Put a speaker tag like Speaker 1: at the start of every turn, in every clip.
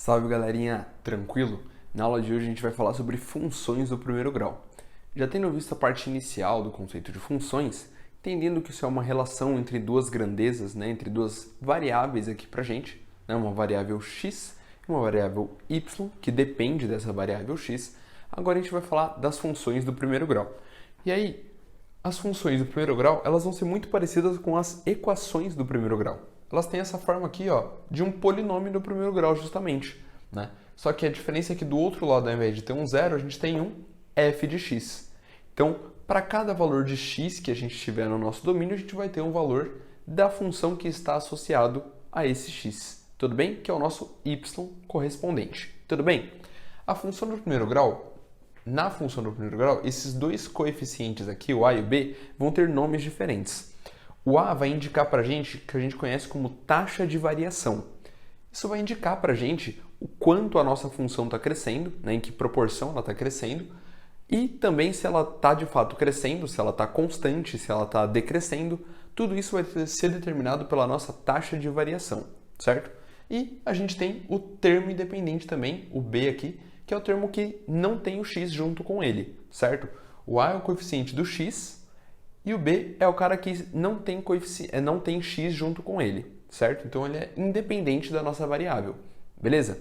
Speaker 1: Salve galerinha, tranquilo? Na aula de hoje a gente vai falar sobre funções do primeiro grau. Já tendo visto a parte inicial do conceito de funções, entendendo que isso é uma relação entre duas grandezas, entre duas variáveis aqui pra gente, uma variável x e uma variável y, que depende dessa variável x, agora a gente vai falar das funções do primeiro grau. E aí, as funções do primeiro grau, elas vão ser muito parecidas com as equações do primeiro grau. Elas têm essa forma aqui, de um polinômio do primeiro grau, justamente, Só que a diferença é que do outro lado, ao invés de ter um zero, a gente tem um f de x. Então, para cada valor de x que a gente tiver no nosso domínio, a gente vai ter um valor da função que está associado a esse x. Tudo bem? Que é o nosso y correspondente. Tudo bem? A função do primeiro grau, na função do primeiro grau, esses dois coeficientes aqui, o a e o b, vão ter nomes diferentes. O a vai indicar para a gente que a gente conhece como taxa de variação. Isso vai indicar para a gente o quanto a nossa função está crescendo, em que proporção ela está crescendo, e também se ela está de fato crescendo, se ela está constante, se ela está decrescendo, tudo isso vai ser determinado pela nossa taxa de variação, certo? E a gente tem o termo independente também, o b aqui, que é o termo que não tem o x junto com ele, certo? O a é o coeficiente do x e o b é o cara que não tem x junto com ele, certo? Então ele é independente da nossa variável, beleza?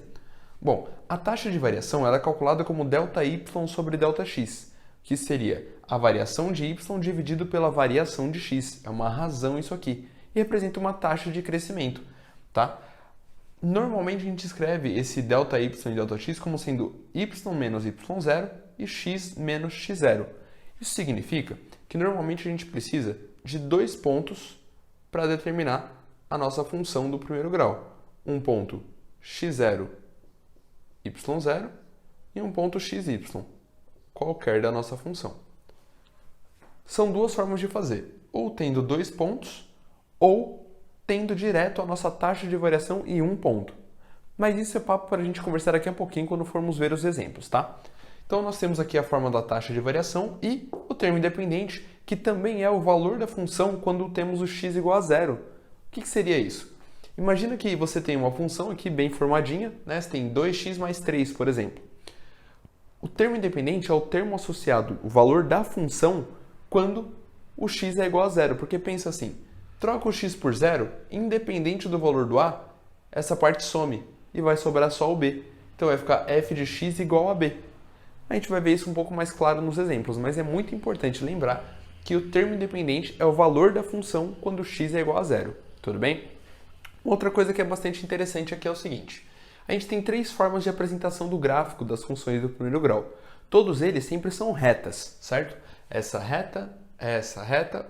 Speaker 1: Bom, a taxa de variação ela é calculada como ΔY sobre ΔX, que seria a variação de y dividido pela variação de x. É uma razão isso aqui. E representa uma taxa de crescimento, tá? Normalmente a gente escreve esse ΔY e ΔX como sendo y menos y0 e x menos x0. Isso significa que normalmente a gente precisa de dois pontos para determinar a nossa função do primeiro grau. Um ponto x0, y0 e um ponto xy, qualquer da nossa função. São duas formas de fazer, ou tendo dois pontos, ou tendo direto a nossa taxa de variação em um ponto. Mas isso é papo para a gente conversar daqui a pouquinho quando formos ver os exemplos, tá? Então nós temos aqui a forma da taxa de variação e o termo independente, que também é o valor da função quando temos o x igual a zero. O que seria isso? Imagina que você tem uma função aqui bem formadinha, Você tem 2x mais 3, por exemplo. O termo independente é o termo associado, o valor da função, quando o x é igual a zero. Porque pensa assim, troca o x por zero, independente do valor do a, essa parte some e vai sobrar só o b. Então vai ficar f de x igual a b. A gente vai ver isso um pouco mais claro nos exemplos, mas é muito importante lembrar que o termo independente é o valor da função quando o x é igual a zero. Tudo bem? Outra coisa que é bastante interessante aqui é o seguinte. A gente tem três formas de apresentação do gráfico das funções do primeiro grau. Todos eles sempre são retas, certo? Essa reta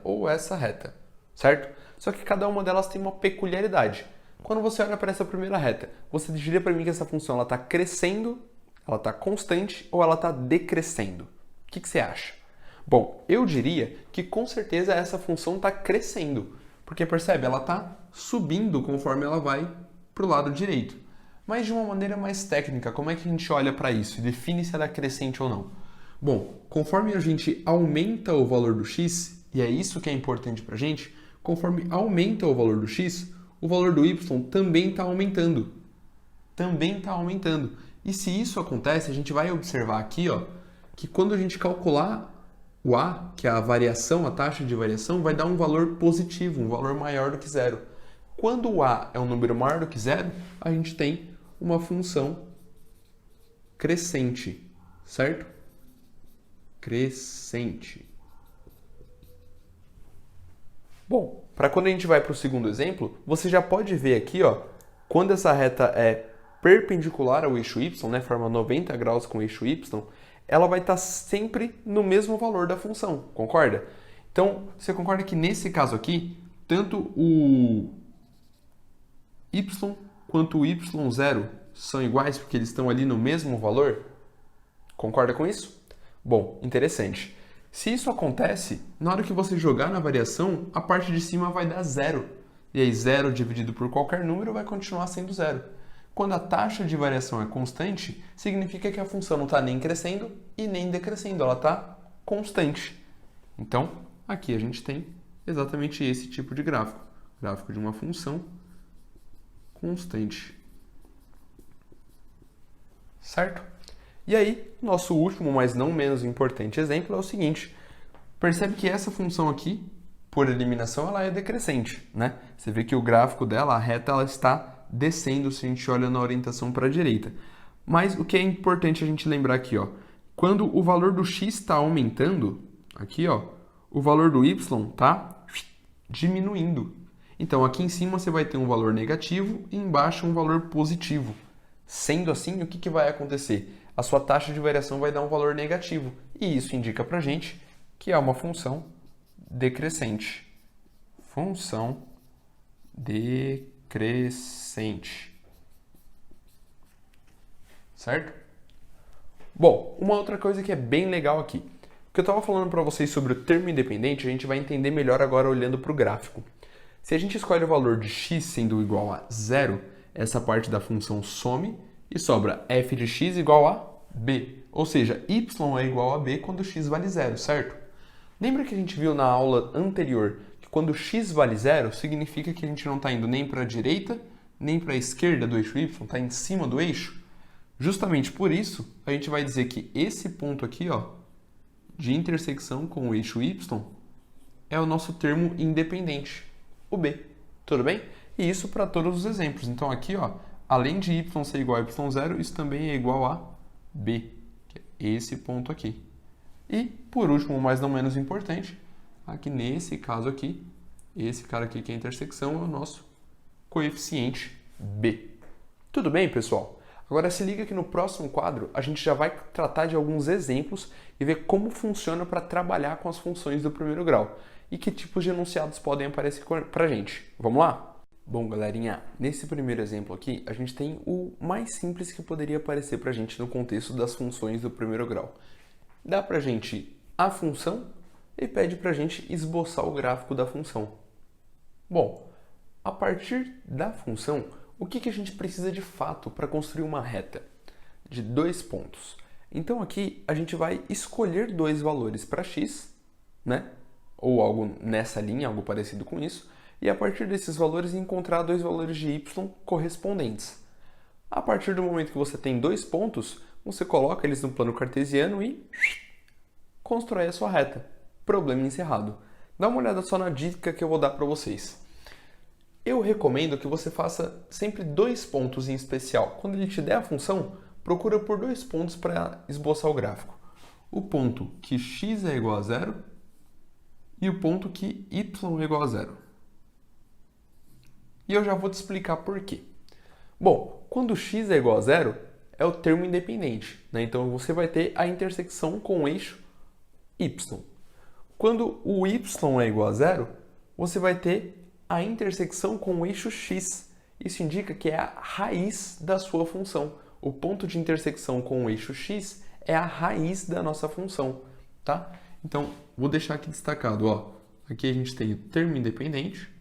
Speaker 1: ou essa reta, certo? Só que cada uma delas tem uma peculiaridade. Quando você olha para essa primeira reta, você diria para mim que essa função está crescendo, ela está constante ou ela está decrescendo? O que você acha? Bom, eu diria que com certeza essa função está crescendo. Porque percebe, ela está subindo conforme ela vai para o lado direito. Mas de uma maneira mais técnica, como é que a gente olha para isso e define se ela é crescente ou não? Bom, conforme a gente aumenta o valor do x, e é isso que é importante para a gente, conforme aumenta o valor do x, o valor do y também está aumentando. Também está aumentando. E se isso acontece, a gente vai observar aqui que quando a gente calcular o a, que é a variação, a taxa de variação, vai dar um valor positivo, um valor maior do que zero. Quando o a é um número maior do que zero, a gente tem uma função crescente, certo? Crescente. Bom, para quando a gente vai para o segundo exemplo, você já pode ver aqui, quando essa reta é perpendicular ao eixo y, forma 90 graus com o eixo y, ela vai estar sempre no mesmo valor da função, concorda? Então, você concorda que nesse caso aqui, tanto o y quanto o y0 são iguais porque eles estão ali no mesmo valor? Concorda com isso? Bom, interessante. Se isso acontece, na hora que você jogar na variação, a parte de cima vai dar zero. E aí zero dividido por qualquer número vai continuar sendo zero. Quando a taxa de variação é constante, significa que a função não está nem crescendo e nem decrescendo, ela está constante. Então, aqui a gente tem exatamente esse tipo de gráfico. Gráfico de uma função constante. certo? E aí, nosso último, mas não menos importante exemplo é o seguinte. Percebe que essa função aqui, por eliminação, ela é decrescente, né? Você vê que o gráfico dela, a reta, ela está descendo se a gente olha na orientação para a direita. Mas o que é importante a gente lembrar aqui, ó, quando o valor do x está aumentando, aqui, ó, o valor do y está diminuindo. Então, aqui em cima você vai ter um valor negativo e embaixo um valor positivo. Sendo assim, o que vai acontecer? A sua taxa de variação vai dar um valor negativo. E isso indica para a gente que é uma função decrescente. Função decrescente. Certo? Bom, uma outra coisa que é bem legal aqui. O que eu estava falando para vocês sobre o termo independente, a gente vai entender melhor agora olhando para o gráfico. Se a gente escolhe o valor de x sendo igual a zero, essa parte da função some e sobra f de x igual a b. Ou seja, y é igual a b quando x vale zero, certo? Lembra que a gente viu na aula anterior que quando x vale zero, significa que a gente não está indo nem para a direita, nem para a esquerda do eixo y, está em cima do eixo? Justamente por isso, a gente vai dizer que esse ponto aqui, ó, de intersecção com o eixo y, é o nosso termo independente, o b. Tudo bem? E isso para todos os exemplos. Então aqui, ó, além de y ser igual a y0, isso também é igual a b, que é esse ponto aqui. E, por último, mas não menos importante, aqui nesse caso aqui, esse cara aqui que é a intersecção é o nosso coeficiente b. Tudo bem, pessoal? Agora se liga que no próximo quadro a gente já vai tratar de alguns exemplos e ver como funciona para trabalhar com as funções do primeiro grau e que tipos de enunciados podem aparecer para a gente. Vamos lá? Bom, galerinha, nesse primeiro exemplo aqui, a gente tem o mais simples que poderia aparecer para a gente no contexto das funções do primeiro grau. Dá para a gente a função e pede para a gente esboçar o gráfico da função. Bom, a partir da função, o que a gente precisa de fato para construir uma reta? De 2 pontos. Então aqui a gente vai escolher 2 valores para x, né? Ou algo nessa linha, algo parecido com isso, e a partir desses valores encontrar 2 valores de y correspondentes. A partir do momento que você tem 2 pontos, você coloca eles no plano cartesiano e constrói a sua reta. Problema encerrado. Dá uma olhada só na dica que eu vou dar para vocês. Eu recomendo que você faça sempre 2 pontos em especial. Quando ele te der a função, procura por 2 pontos para esboçar o gráfico. O ponto que x é igual a zero e o ponto que y é igual a zero. E eu já vou te explicar por quê. Bom, quando x é igual a zero, é o termo independente, né? Então você vai ter a intersecção com o eixo y. Quando o y é igual a zero, você vai ter a intersecção com o eixo x. Isso indica que é a raiz da sua função. O ponto de intersecção com o eixo x é a raiz da nossa função, tá? Então, vou deixar aqui destacado, ó. Aqui a gente tem o termo independente.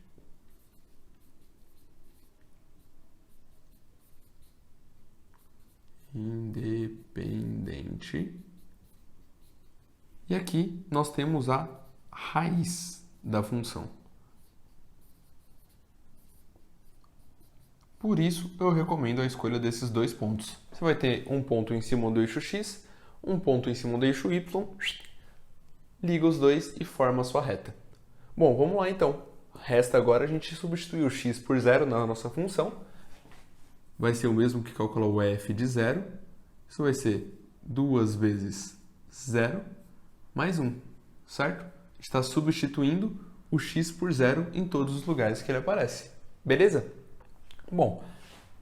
Speaker 1: Independente. E aqui nós temos a raiz da função. Por isso, eu recomendo a escolha desses 2 pontos. Você vai ter um ponto em cima do eixo x, um ponto em cima do eixo y, liga os dois e forma a sua reta. Bom, vamos lá então. Resta agora a gente substituir o x por zero na nossa função. Vai ser o mesmo que calcular o f de zero. Isso vai ser 2 vezes 0 mais 1, certo? Está substituindo o x por zero em todos os lugares que ele aparece. Beleza? Bom,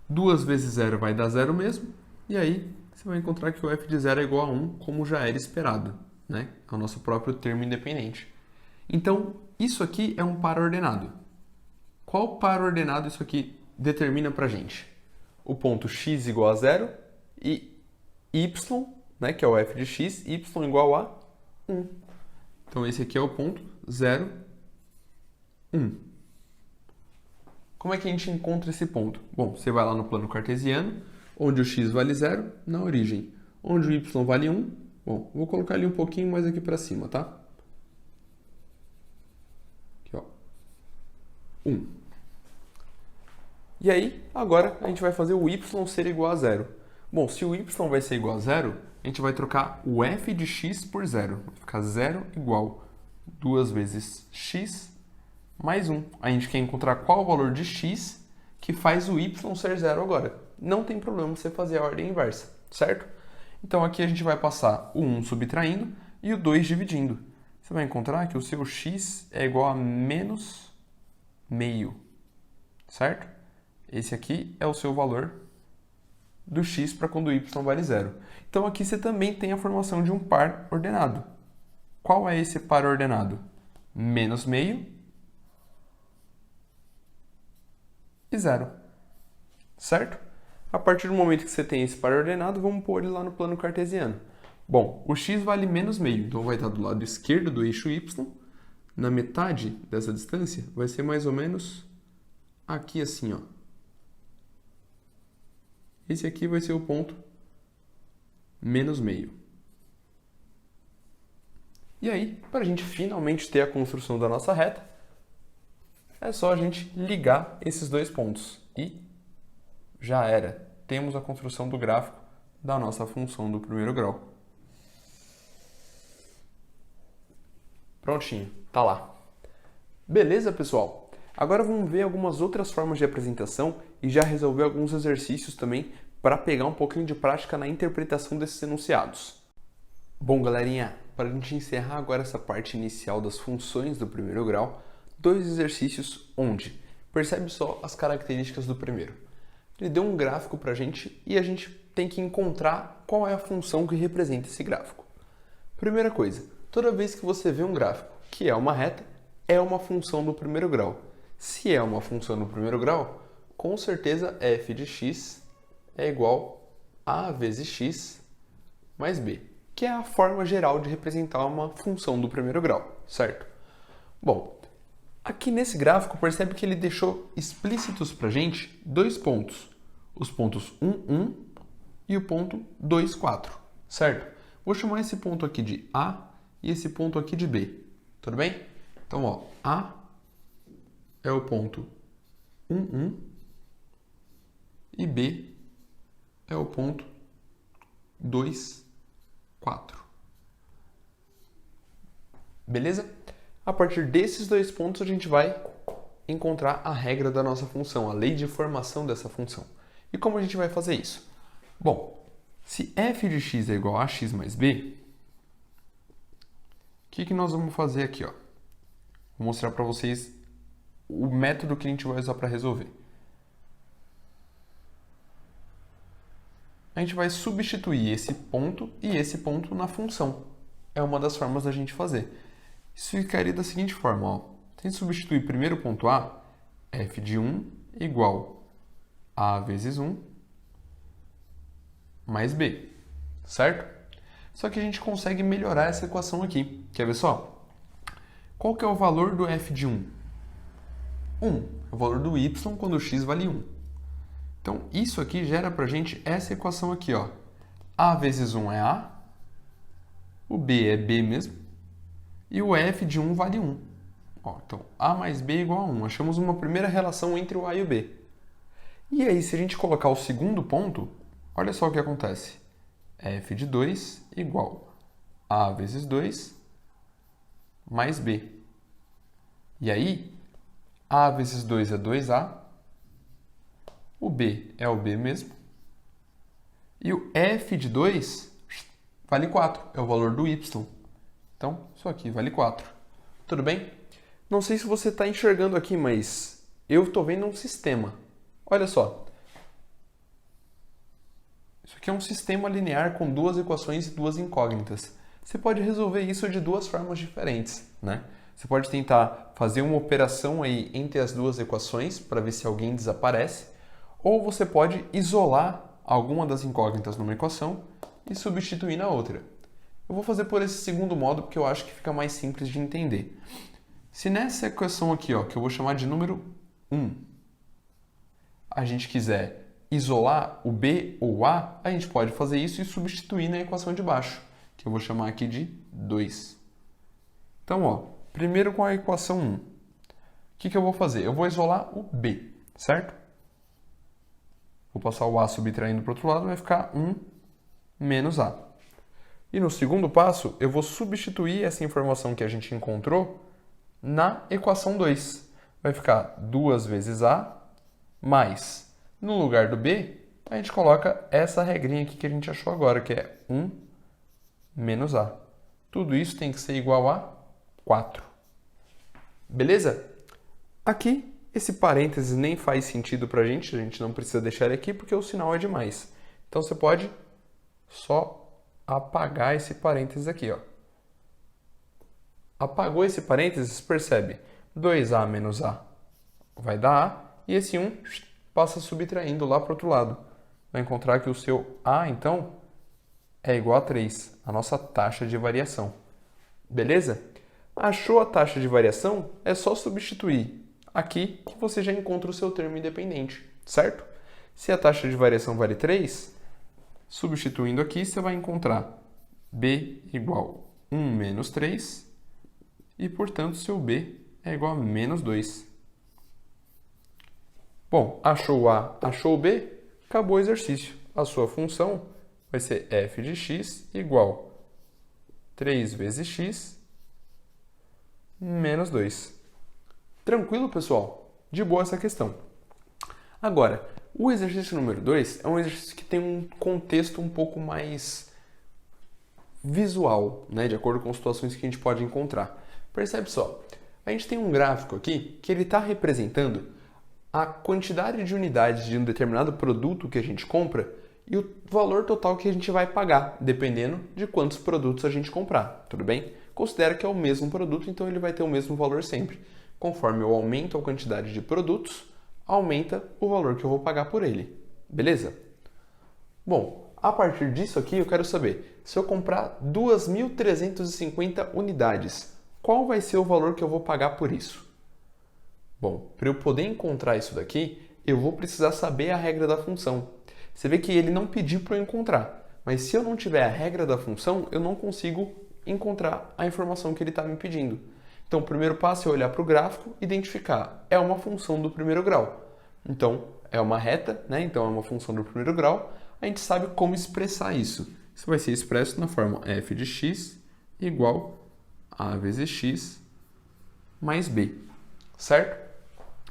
Speaker 1: 2 vezes 0 vai dar 0 mesmo, e aí você vai encontrar que o f de 0 é igual a 1, como já era esperado, né? É o nosso próprio termo independente. Então, isso aqui é um par ordenado. Qual par ordenado isso aqui determina pra gente? O ponto x igual a 0 e y, né, que é o f de x, y igual a 1. Então, esse aqui é o ponto 0, 1. Como é que a gente encontra esse ponto? Bom, você vai lá no plano cartesiano, onde o x vale 0, na origem. Onde o y vale 1, bom, vou colocar ele um pouquinho mais aqui para cima, tá? Aqui, ó. 1. E aí, agora, a gente vai fazer o y ser igual a 0. Bom, se o y vai ser igual a zero, a gente vai trocar o f de x por zero. Vai ficar zero igual 2 vezes x mais 1. A gente quer encontrar qual o valor de x que faz o y ser zero agora. Não tem problema você fazer a ordem inversa, certo? Então aqui a gente vai passar o 1 subtraindo e o 2 dividindo. Você vai encontrar que o seu x é igual a menos meio, certo? Esse aqui é o seu valor do x para quando o y vale zero. Então aqui você também tem a formação de um par ordenado. Qual é esse par ordenado? Menos meio e zero, certo? A partir do momento que você tem esse par ordenado, vamos pôr ele lá no plano cartesiano. Bom, o x vale menos meio, então vai estar do lado esquerdo do eixo y. Na metade dessa distância, vai ser mais ou menos aqui assim, ó. Esse aqui vai ser o ponto menos meio. E aí, para a gente finalmente ter a construção da nossa reta, é só a gente ligar esses dois pontos. E já era. Temos a construção do gráfico da nossa função do primeiro grau. Prontinho, tá lá. Beleza, pessoal? Agora vamos ver algumas outras formas de apresentação e já resolver alguns exercícios também para pegar um pouquinho de prática na interpretação desses enunciados. Bom, galerinha, para a gente encerrar agora essa parte inicial das funções do primeiro grau, dois exercícios onde percebe só as características do primeiro. Ele deu um gráfico para a gente e a gente tem que encontrar qual é a função que representa esse gráfico. Primeira coisa, toda vez que você vê um gráfico que é uma reta, é uma função do primeiro grau. Se é uma função do primeiro grau, com certeza f de x é igual a vezes x mais b, que é a forma geral de representar uma função do primeiro grau, certo? Bom, aqui nesse gráfico percebe que ele deixou explícitos para a gente dois pontos, os pontos 1, 1 e o ponto 2, 4, certo? Vou chamar esse ponto aqui de A e esse ponto aqui de B, tudo bem? Então, ó, A é o ponto 1, 1 e B é o ponto 2, 4. Beleza? A partir desses dois pontos a gente vai encontrar a regra da nossa função, a lei de formação dessa função. E como a gente vai fazer isso? Bom, se f de x é igual a x mais b, o que nós vamos fazer aqui? Ó? Vou mostrar para vocês o método que a gente vai usar para resolver. A gente vai substituir esse ponto e esse ponto na função. É uma das formas da gente fazer. Isso ficaria da seguinte forma, ó. Se a gente substituir primeiro o ponto A, f de 1 igual a vezes 1 mais b, certo? Só que a gente consegue melhorar essa equação aqui. Quer ver só? Qual que é o valor do f de 1? 1. É o valor do y quando x vale 1. Então, isso aqui gera pra gente essa equação aqui, ó. A vezes 1 é A, o B é B mesmo, e o f de 1 vale 1. Ó, então, A mais B é igual a 1. Achamos uma primeira relação entre o A e o B. E aí, se a gente colocar o segundo ponto, olha só o que acontece. F de 2 igual A vezes 2 mais B. E aí, A vezes 2 é 2A, o B é o B mesmo, e o f de 2 vale 4, é o valor do y. Então, isso aqui vale 4. Tudo bem? Não sei se você está enxergando aqui, mas eu estou vendo um sistema. Olha só. Isso aqui é um sistema linear com duas equações e duas incógnitas. Você pode resolver isso de duas formas diferentes, né? Você pode tentar fazer uma operação aí entre as duas equações para ver se alguém desaparece, ou você pode isolar alguma das incógnitas numa equação e substituir na outra. Eu vou fazer por esse segundo modo porque eu acho que fica mais simples de entender. Se nessa equação aqui, ó, que eu vou chamar de número 1, a gente quiser isolar o b ou o a, a gente pode fazer isso e substituir na equação de baixo, que eu vou chamar aqui de 2. Então, ó, primeiro com a equação 1, o que eu vou fazer? Eu vou isolar o b, certo? Vou passar o A subtraindo para o outro lado, vai ficar 1 menos A. E no segundo passo, eu vou substituir essa informação que a gente encontrou na equação 2. Vai ficar 2 vezes A mais, no lugar do B, a gente coloca essa regrinha aqui que a gente achou agora, que é 1 menos A. Tudo isso tem que ser igual a 4. Beleza? Aqui, esse parênteses nem faz sentido para a gente não precisa deixar ele aqui porque o sinal é de mais. Então você pode só apagar esse parênteses aqui, ó. Apagou esse parênteses, percebe? 2A menos A vai dar A, e esse 1 passa subtraindo lá para o outro lado. Vai encontrar que o seu A, então, é igual a 3, a nossa taxa de variação. Beleza? Achou a taxa de variação? É só substituir aqui que você já encontra o seu termo independente, certo? Se a taxa de variação vale 3, substituindo aqui, você vai encontrar B igual 1 menos 3 e, portanto, seu B é igual a menos 2. Bom, achou o A, achou o B, acabou o exercício. A sua função vai ser f de x igual 3 vezes x menos 2. Tranquilo, pessoal? De boa essa questão. Agora, o exercício número 2 é um exercício que tem um contexto um pouco mais visual, né, de acordo com situações que a gente pode encontrar. Percebe só, a gente tem um gráfico aqui que ele está representando a quantidade de unidades de um determinado produto que a gente compra e o valor total que a gente vai pagar, dependendo de quantos produtos a gente comprar, tudo bem? Considera que é o mesmo produto, então ele vai ter o mesmo valor sempre. Conforme eu aumento a quantidade de produtos, aumenta o valor que eu vou pagar por ele, beleza? Bom, a partir disso aqui eu quero saber, se eu comprar 2.350 unidades, qual vai ser o valor que eu vou pagar por isso? Bom, para eu poder encontrar isso daqui, eu vou precisar saber a regra da função. Você vê que ele não pediu para eu encontrar, mas se eu não tiver a regra da função, eu não consigo encontrar a informação que ele está me pedindo. Então, o primeiro passo é olhar para o gráfico e identificar. É uma função do primeiro grau. Então, é uma reta, né? Então, é uma função do primeiro grau. A gente sabe como expressar isso. Isso vai ser expresso na forma f de x igual a vezes x mais b, certo?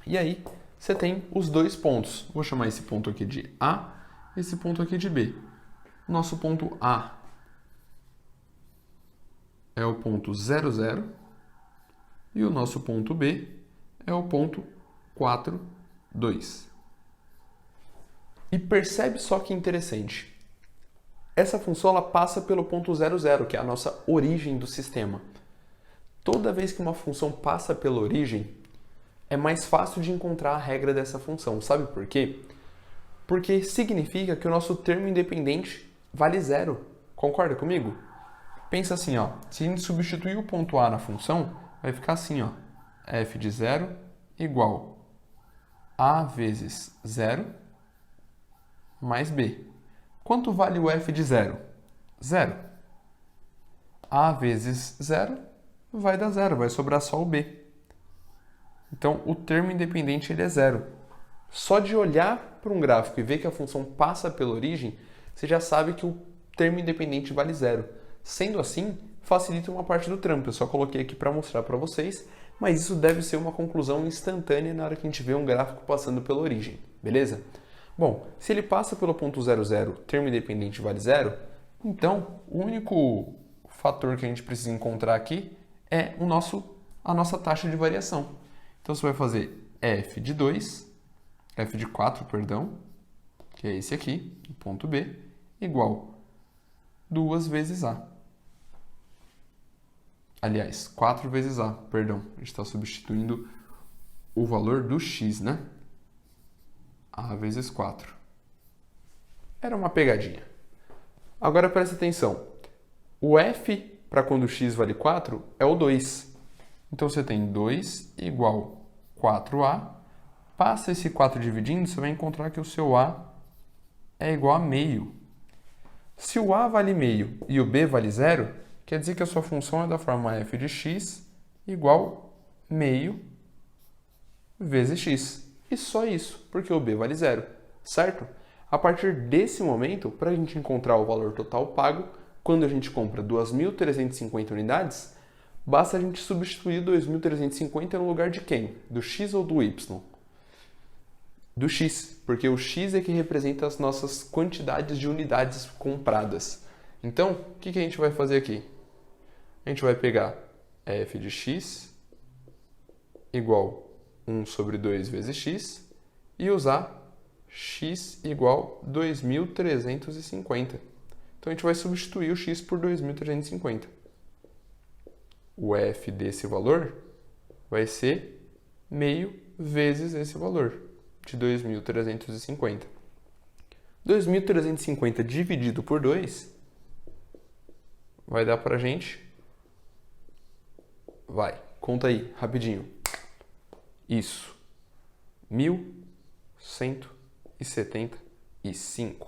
Speaker 1: E aí, você tem os dois pontos. Vou chamar esse ponto aqui de A, esse ponto aqui de B. Nosso ponto A é o ponto 0, 0. E o nosso ponto B é o ponto 4, 2. E percebe só que interessante. Essa função ela passa pelo ponto 0, 0, que é a nossa origem do sistema. Toda vez que uma função passa pela origem, é mais fácil de encontrar a regra dessa função. Sabe por quê? Porque significa que o nosso termo independente vale 0. Concorda comigo? Pensa assim, ó, se a gente substituir o ponto A na função, vai ficar assim, ó, f de 0 igual A vezes 0 mais B. Quanto vale o f de 0? 0. A vezes 0 vai dar 0, vai sobrar só o B. Então, o termo independente ele é 0. Só de olhar para um gráfico e ver que a função passa pela origem, você já sabe que o termo independente vale 0. Sendo assim, facilita uma parte do trampo. Eu só coloquei aqui para mostrar para vocês, mas isso deve ser uma conclusão instantânea na hora que a gente vê um gráfico passando pela origem, beleza? Bom, se ele passa pelo ponto 0, 0, termo independente vale 0, então o único fator que a gente precisa encontrar aqui é a nossa taxa de variação. Então você vai fazer f de 4, que é esse aqui, o ponto B, igual 2 vezes A. Aliás, 4 vezes A, perdão. A gente está substituindo o valor do x, né? A vezes 4. Era uma pegadinha. Agora presta atenção. O f, para quando x vale 4, é o 2. Então você tem 2 igual 4A. Passa esse 4 dividindo, você vai encontrar que o seu A é igual a meio. Se o A vale meio e o B vale 0, quer dizer que a sua função é da forma f de x igual meio vezes x. E só isso, porque o B vale 0, certo? A partir desse momento, para a gente encontrar o valor total pago, quando a gente compra 2.350 unidades, basta a gente substituir 2.350 no lugar de quem? Do x ou do y? Do x, porque o x é que representa as nossas quantidades de unidades compradas. Então, o que a gente vai fazer aqui? A gente vai pegar f de x igual 1 sobre 2 vezes x e usar x igual 2.350. Então, a gente vai substituir o x por 2.350. O f desse valor vai ser meio vezes esse valor, de 2.350. 2.350 dividido por 2 vai dar pra gente... Vai, conta aí, rapidinho. Isso. 1.175.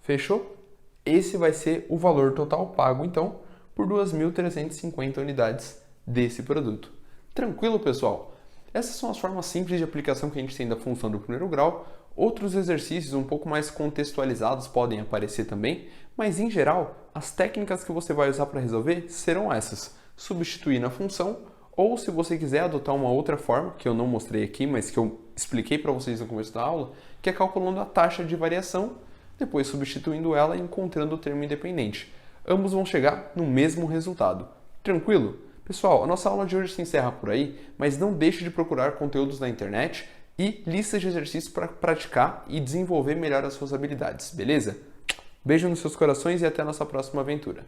Speaker 1: Fechou? Esse vai ser o valor total pago, então, por 2.350 unidades desse produto. Tranquilo, pessoal? Essas são as formas simples de aplicação que a gente tem da função do primeiro grau. Outros exercícios um pouco mais contextualizados podem aparecer também, mas em geral, as técnicas que você vai usar para resolver serão essas: substituir na função, ou se você quiser adotar uma outra forma, que eu não mostrei aqui, mas que eu expliquei para vocês no começo da aula, que é calculando a taxa de variação, depois substituindo ela e encontrando o termo independente. Ambos vão chegar no mesmo resultado. Tranquilo? Pessoal, a nossa aula de hoje se encerra por aí, mas não deixe de procurar conteúdos na internet e listas de exercícios para praticar e desenvolver melhor as suas habilidades, beleza? Beijo nos seus corações e até a nossa próxima aventura.